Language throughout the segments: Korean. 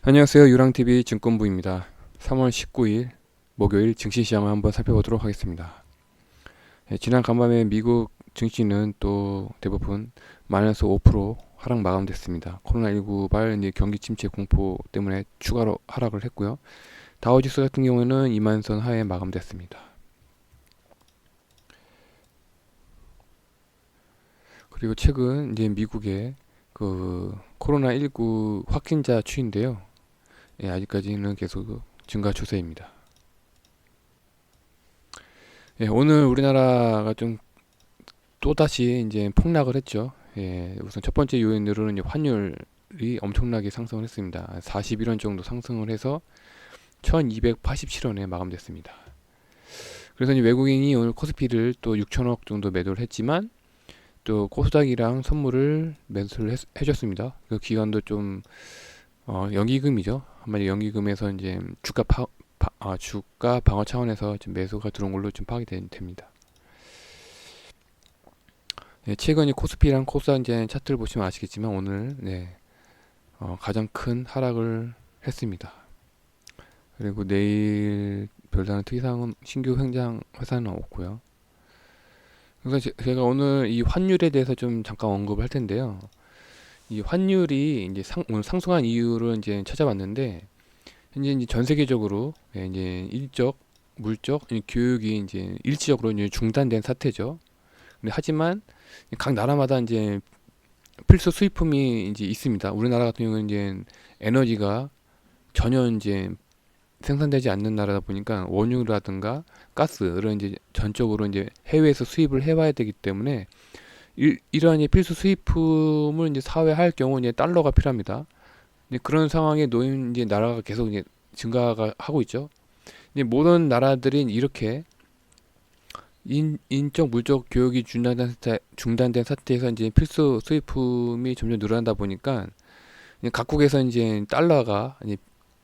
안녕하세요. 유랑TV 증권부입니다. 3월 19일 목요일 증시시장을 한번 살펴보도록 하겠습니다. 지난 간밤에 미국 증시는 또 대부분 마이너스 5% 하락 마감됐습니다. 코로나19 발 경기 침체 공포 때문에 추가로 하락을 했고요. 다우지수 같은 경우에는 2만선 하에 마감됐습니다. 그리고 최근 미국의 그 코로나19 확진자 추인데요. 아직까지는 계속 증가 추세입니다. 오늘 우리나라가 좀 또다시 이제 폭락을 했죠. 우선 첫 번째 요인으로는 이제 환율이 엄청나게 상승을 했습니다. 41원 정도 상승을 해서 1287원에 마감됐습니다. 그래서 이제 외국인이 오늘 코스피를 또 6천억 정도 매도를 했지만 또 코스닥이랑 선물을 매수를 해줬습니다. 그 기간도 좀 연기금이죠. 한마디 연기금에서 이제 주가 방어 차원에서 좀 매수가 들어온 걸로 좀 파악이 됩니다. 최근 이 코스피랑 코스닥 이제 차트를 보시면 아시겠지만 오늘 가장 큰 하락을 했습니다. 그리고 내일 별다른 특이사항은 신규 횡장 회사는 없고요. 그래서 제가 오늘 이 환율에 대해서 좀 잠깐 언급을 할 텐데요. 이 환율이 이제 오늘 상승한 이유를 이제 찾아봤는데 현재 이제 전 세계적으로 이제 일적, 물적, 교육이 이제 일시적으로 이제 중단된 사태죠. 근데 하지만 각 나라마다 이제 필수 수입품이 이제 있습니다. 우리나라 같은 경우는 이제 에너지가 전혀 이제 생산되지 않는 나라다 보니까 원유라든가 가스 이런 이제 전적으로 이제 해외에서 수입을 해와야 되기 때문에 이러한 필수 수입품을 이제 사회할 경우 이제 달러가 필요합니다. 이제 그런 상황에 놓인 이제 나라가 계속 이제 증가가 하고 있죠. 이제 모든 나라들이 이렇게 인적 물적 교육이 중단된 사태에서 이제 필수 수입품이 점점 늘어난다 보니까 이제 각국에서 이제 달러가 이제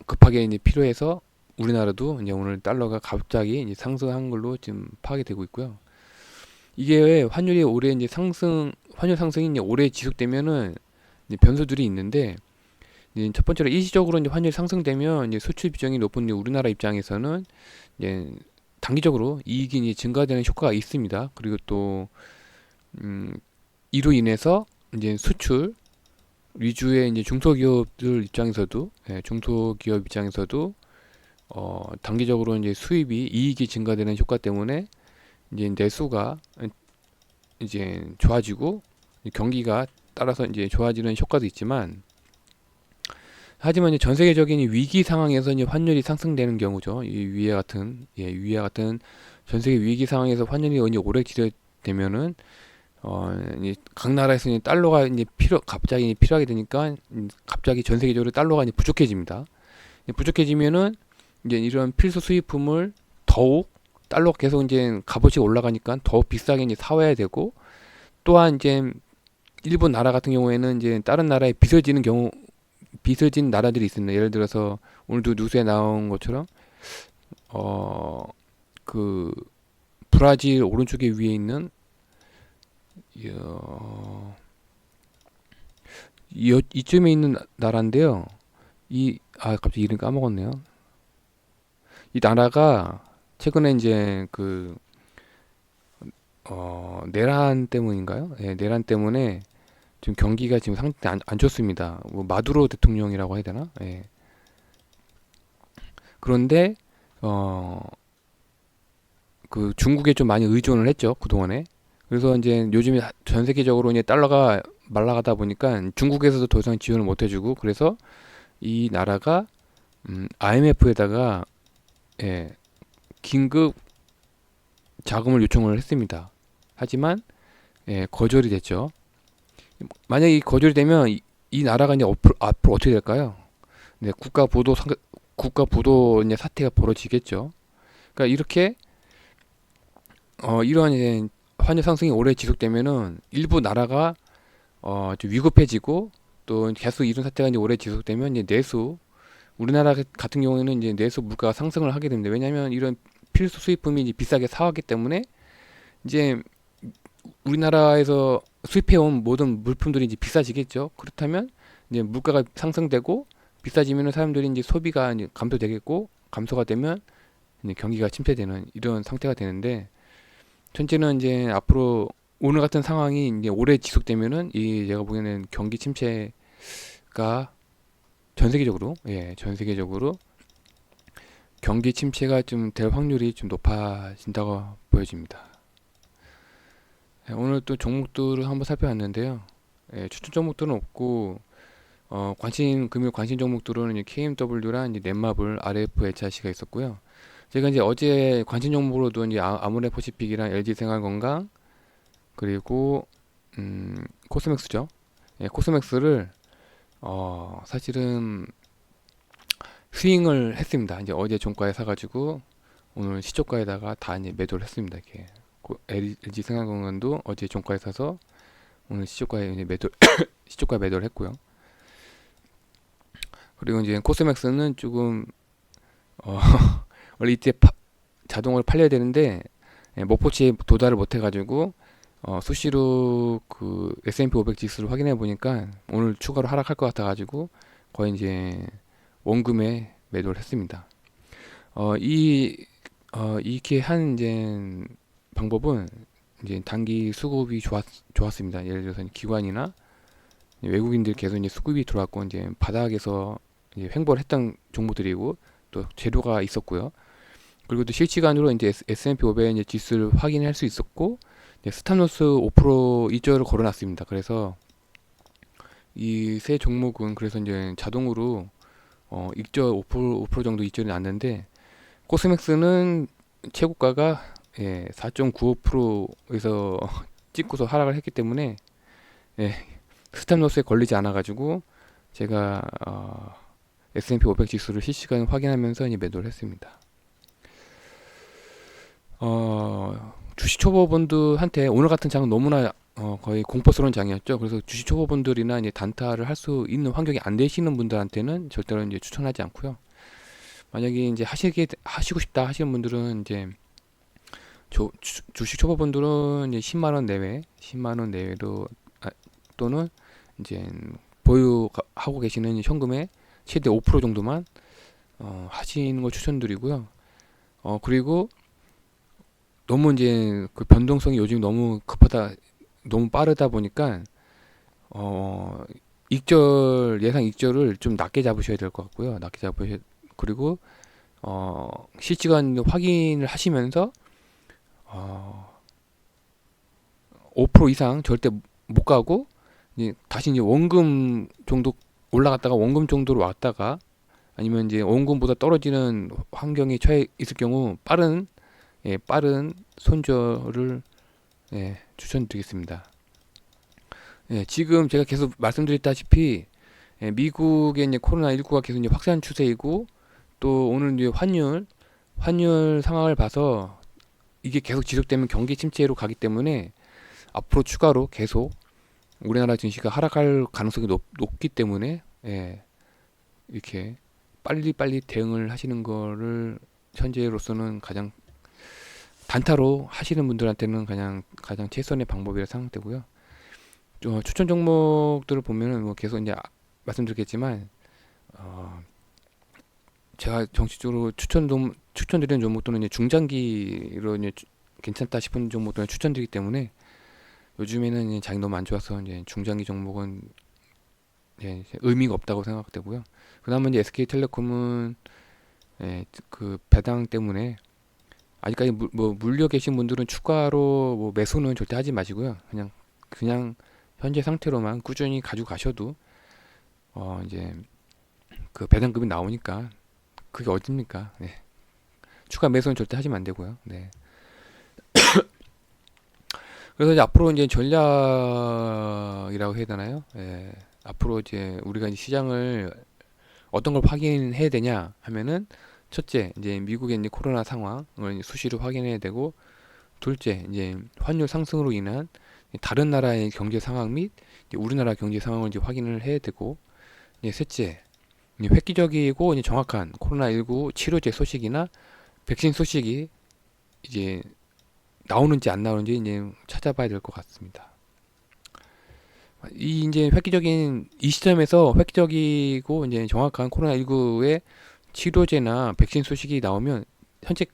급하게 이제 필요해서 우리나라도 이제 오늘 달러가 갑자기 이제 상승한 걸로 지금 파악이 되고 있고요. 이게 환율이 올해 이제 환율 상승이 이제 오래 지속되면은 이제 변수들이 있는데 이제 첫 번째로 일시적으로 이제 환율이 상승되면 이제 수출 비중이 높은 이제 우리나라 입장에서는 이제 단기적으로 이익이 이제 증가되는 효과가 있습니다. 그리고 또 이로 인해서 이제 수출 위주의 이제 중소기업들 입장에서도 중소기업 입장에서도 단기적으로 이제 수입이 이익이 증가되는 효과 때문에 이제 내수가 이제 좋아지고 경기가 따라서 이제 좋아지는 효과도 있지만 하지만 이제 전 세계적인 위기 상황에서 이제 환율이 상승되는 경우죠. 이 위와 같은 전 세계 위기 상황에서 환율이 이제 오래 지속되면은 이제 각 나라에서 이제 달러가 이제 갑자기 필요하게 되니까 갑자기 전 세계적으로 달러가 이제 부족해집니다. 부족해지면은 이제 이런 필수 수입품을 더욱 달러가 계속 이제 값어치가 올라가니까 더 비싸게 이제 사와야 되고 또한 이제 일본 나라 같은 경우에는 이제 다른 나라에 빚을 진 나라들이 있습니다. 예를 들어서 오늘도 뉴스에 나온 것처럼 그 브라질 오른쪽에 위에 있는 이쯤에 있는 나라인데요. 갑자기 이름 까먹었네요. 이 나라가 최근에 이제 내란 때문인가요? 내란 때문에 지금 경기가 지금 상태 안 좋습니다. 뭐 마두로 대통령이라고 해야 되나? 그런데 그 중국에 좀 많이 의존을 했죠, 그동안에. 그래서 이제 요즘에 전 세계적으로 이제 달러가 말라가다 보니까 중국에서도 더 이상 지원을 못 해주고 그래서 이 나라가 IMF에다가 긴급 자금을 요청을 했습니다. 하지만 거절이 됐죠. 만약에 거절이 되면 이 나라가 이제 앞으로 어떻게 될까요? 국가 부도 이제 사태가 벌어지겠죠. 그러니까 이렇게 이러한 이제 환율 상승이 오래 지속되면은 일부 나라가 좀 위급해지고 또 계속 이런 사태가 이제 오래 지속되면 이제 우리나라 같은 경우에는 이제 내수 물가가 상승을 하게 됩니다. 왜냐하면 이런 필수 수입품이 이제 비싸게 사왔기 때문에 이제 우리나라에서 수입해온 모든 물품들이 이제 비싸지겠죠. 그렇다면 이제 물가가 상승되고 비싸지면은 사람들이 이제 소비가 이제 감소되겠고, 감소가 되면 이제 경기가 침체되는 이런 상태가 되는데, 현재는 이제 앞으로 오늘 같은 상황이 이제 오래 지속되면은 이 제가 보기에는 경기 침체가 전 세계적으로, 전 세계적으로 경기 침체가 좀 될 확률이 좀 높아진다고 보여집니다. 오늘 또 종목들을 한번 살펴봤는데요. 추천 종목들은 없고, 금융 관심 종목들은 이제 KMW랑 이제 넷마블, RF, HRC가 있었고요. 제가 이제 어제 관심 종목으로도 이제 아모레퍼시픽이랑 LG생활건강, 그리고 코스맥스죠. 코스맥스를 사실은 스윙을 했습니다. 이제 어제 종가에 사가지고 오늘 시초가에다가 다 이제 매도를 했습니다. 이렇게 LG생활건강도 어제 종가에 사서 오늘 시초가에 이제 매도 시초가 매도를 했고요. 그리고 이제 코스맥스는 조금 원래 ETF 자동으로 팔려야 되는데 목표치에 도달을 못 해가지고 수시로 그 S&P 500 지수를 확인해 보니까 오늘 추가로 하락할 것 같아가지고 거의 이제 원금에 매도를 했습니다. 이렇게 한 이제 방법은 이제 단기 수급이 좋았습니다. 예를 들어서 기관이나 외국인들 계속 이제 수급이 들어왔고 이제 바닥에서 이제 횡보를 했던 종목들이고 또 재료가 있었고요. 그리고 또 실시간으로 이제 S&P 500 이제 지수를 확인할 수 있었고 스탑로스 5% 이절을 걸어놨습니다. 그래서 이 세 종목은 그래서 이제 자동으로 익절 5% 정도 이절이 났는데 코스맥스는 최고가가 4.95%에서 찍고서 하락을 했기 때문에 스탑로스에 걸리지 않아 가지고 제가 S&P 500 지수를 실시간 확인하면서 이제 매도를 했습니다. 주식 초보분들한테 오늘 같은 장은 너무나 거의 공포스러운 장이었죠. 그래서 주식 초보분들이나 이제 단타를 할 수 있는 환경이 안 되시는 분들한테는 절대로 이제 추천하지 않고요. 만약에 이제 하시고 싶다 하시는 분들은 이제 주식 초보분들은 이제 10만 원 내외, 10만 원 내외로 또는 이제 보유하고 계시는 현금의 최대 5% 정도만 하시는 걸 추천드리고요. 그리고 너무 이제 그 변동성이 요즘 너무 너무 빠르다 보니까 예상 익절을 좀 낮게 잡으셔야 될 것 같고요. 그리고 실시간 확인을 하시면서 5% 이상 절대 못 가고 이제 다시 이제 원금 정도 올라갔다가 원금 정도로 왔다가 아니면 이제 원금보다 떨어지는 환경에 처해 있을 경우 빠른 손절을 추천드리겠습니다. 지금 제가 계속 말씀드렸다시피 미국의 이제 코로나19가 계속 이제 확산 추세이고 또 오늘 이제 환율 상황을 봐서 이게 계속 지속되면 경기 침체로 가기 때문에 앞으로 추가로 계속 우리나라 증시가 하락할 가능성이 높기 때문에 이렇게 빨리 대응을 하시는 거를 현재로서는 가장 단타로 하시는 분들한테는 가장 최선의 방법이라 생각되고요. 추천 종목들을 보면은 뭐 계속 이제 말씀드리겠지만 제가 정식적으로 추천드리는 종목들은 이제 중장기로 이제 괜찮다 싶은 종목들은 추천드리기 때문에 요즘에는 이제 장이 너무 안 좋아서 이제 중장기 종목은 의미가 없다고 생각되고요. 그다음에 이제 SK텔레콤은 그 배당 때문에 아직까지 물려 계신 분들은 추가로 뭐 매수는 절대 하지 마시고요. 그냥 현재 상태로만 꾸준히 가지고 가셔도 이제 그 배당금이 나오니까 그게 어딥니까? 추가 매수는 절대 하시면 안 되고요. 그래서 이제 앞으로 이제 전략이라고 해야 되나요? 앞으로 이제 우리가 이제 시장을 어떤 걸 확인해야 되냐 하면은 첫째 이제 미국의 이제 코로나 상황을 이제 수시로 확인해야 되고 둘째 이제 환율 상승으로 인한 다른 나라의 경제 상황 및 이제 우리나라 경제 상황을 이제 확인을 해야 되고 이제 셋째 이제 획기적이고 이제 정확한 코로나19 치료제 소식이나 백신 소식이 이제 나오는지 안 나오는지 이제 찾아봐야 될 것 같습니다. 이 이제 획기적인 이 시점에서 획기적이고 이제 정확한 코로나19의 치료제나 백신 소식이 나오면 현재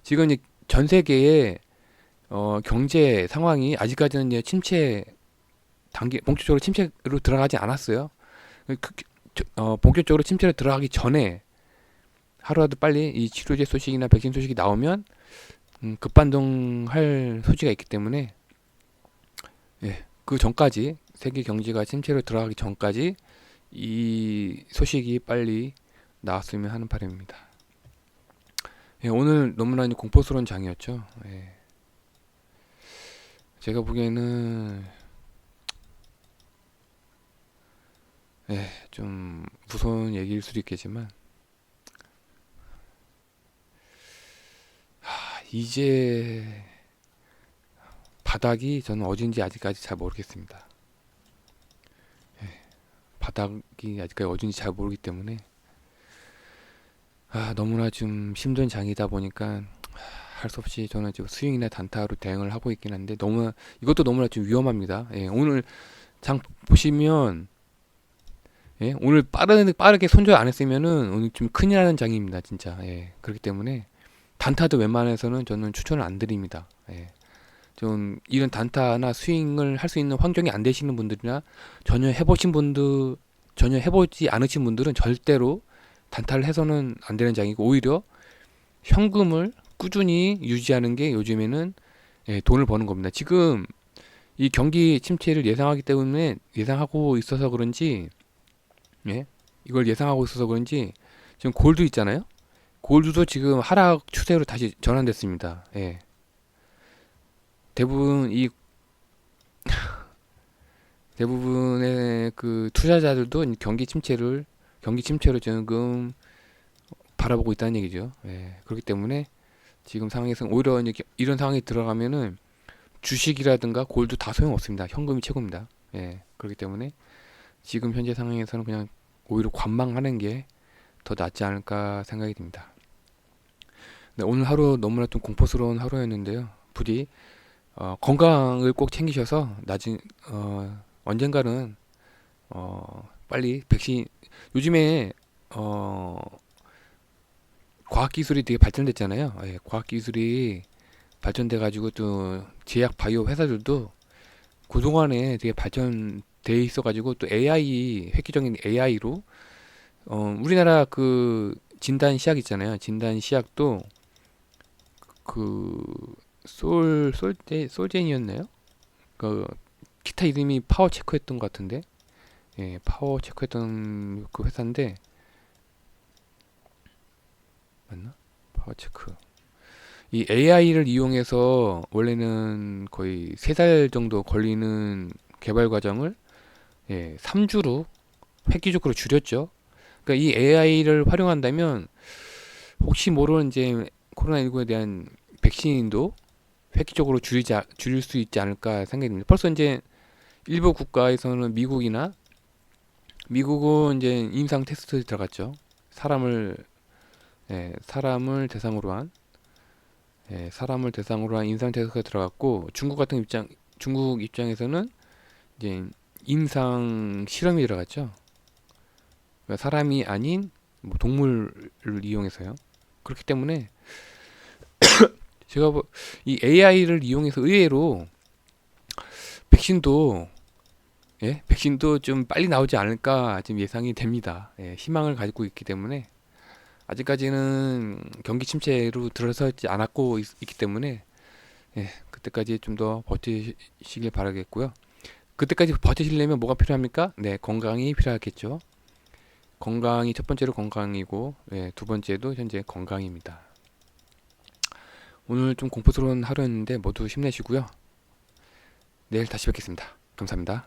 지금 이제 전 세계의 경제 상황이 아직까지는 이제 침체 단계 본격적으로 침체로 들어가지 않았어요. 본격적으로 침체로 들어가기 전에 하루라도 빨리 이 치료제 소식이나 백신 소식이 나오면 급반동할 소지가 있기 때문에 예, 그 전까지 세계 경제가 침체로 들어가기 전까지 이 소식이 빨리 나왔으면 하는 바람입니다. 예, 오늘 너무나 공포스러운 장이었죠. 예, 제가 보기에는 좀 무서운 얘기일 수도 있겠지만 이제 바닥이 저는 어딘지 아직까지 잘 모르겠습니다. 바닥이 아직까지 어딘지 잘 모르기 때문에 너무나 좀 힘든 장이다 보니까 할 수 없이 저는 지금 스윙이나 단타로 대응을 하고 있긴 한데 너무 이것도 너무나 좀 위험합니다. 예, 오늘 장 보시면 오늘 빠르게 손절 안 했으면은 오늘 좀 큰일 나는 장입니다, 진짜. 예, 그렇기 때문에 단타도 웬만해서는 저는 추천을 안 드립니다. 예, 좀 이런 단타나 스윙을 할 수 있는 환경이 안 되시는 분들이나 전혀 해보지 않으신 분들은 절대로 단타를 해서는 안 되는 장이고 오히려 현금을 꾸준히 유지하는 게 요즘에는 돈을 버는 겁니다. 지금 이 경기 침체를 예상하고 있어서 그런지 이걸 예상하고 있어서 그런지 지금 골드 있잖아요. 골드도 지금 하락 추세로 다시 전환됐습니다. 대부분 이 대부분의 그 투자자들도 경기 침체로 지금 바라보고 있다는 얘기죠. 그렇기 때문에 지금 상황에서는 오히려 이제 이런 상황이 들어가면은 주식이라든가 골드 다 소용없습니다. 현금이 최고입니다. 그렇기 때문에 지금 현재 상황에서는 그냥 오히려 관망하는 게 더 낫지 않을까 생각이 듭니다. 네, 오늘 하루 너무나 좀 공포스러운 하루였는데요. 부디 건강을 꼭 챙기셔서 언젠가는 빨리 백신 요즘에 과학기술이 되게 발전됐잖아요. 과학기술이 발전돼 가지고 또 제약 바이오 회사들도 그동안에 되게 발전돼 있어 가지고 또 획기적인 AI로 우리나라 그 진단 시약 있잖아요. 진단 시약도 그 솔젠이었나요? 그 기타 이름이 파워체크였던 것 같은데 파워체크였던 그 회사인데 맞나? 파워체크 이 AI를 이용해서 원래는 거의 3달 정도 걸리는 개발 과정을 3주로 획기적으로 줄였죠. 그러니까 이 AI를 활용한다면 혹시 모르는 이제 코로나19에 대한 백신도 획기적으로 줄일 수 있지 않을까 생각이 듭니다. 벌써 이제 일부 국가에서는 미국은 이제 임상 테스트에 들어갔죠. 사람을 대상으로 한 임상 테스트가 들어갔고 중국 입장에서는 이제 임상 실험이 들어갔죠. 그러니까 사람이 아닌 뭐 동물을 이용해서요. 그렇기 때문에 제가 이 AI를 이용해서 의외로 백신도 백신도 좀 빨리 나오지 않을까 지금 예상이 됩니다. 희망을 가지고 있기 때문에 아직까지는 경기 침체로 들어서지 않았고 있기 때문에 그때까지 좀 더 버티시길 바라겠고요. 그때까지 버티시려면 뭐가 필요합니까? 건강이 필요하겠죠. 건강이 첫 번째로 건강이고 두 번째도 현재 건강입니다. 오늘 좀 공포스러운 하루였는데 모두 힘내시고요. 내일 다시 뵙겠습니다. 감사합니다.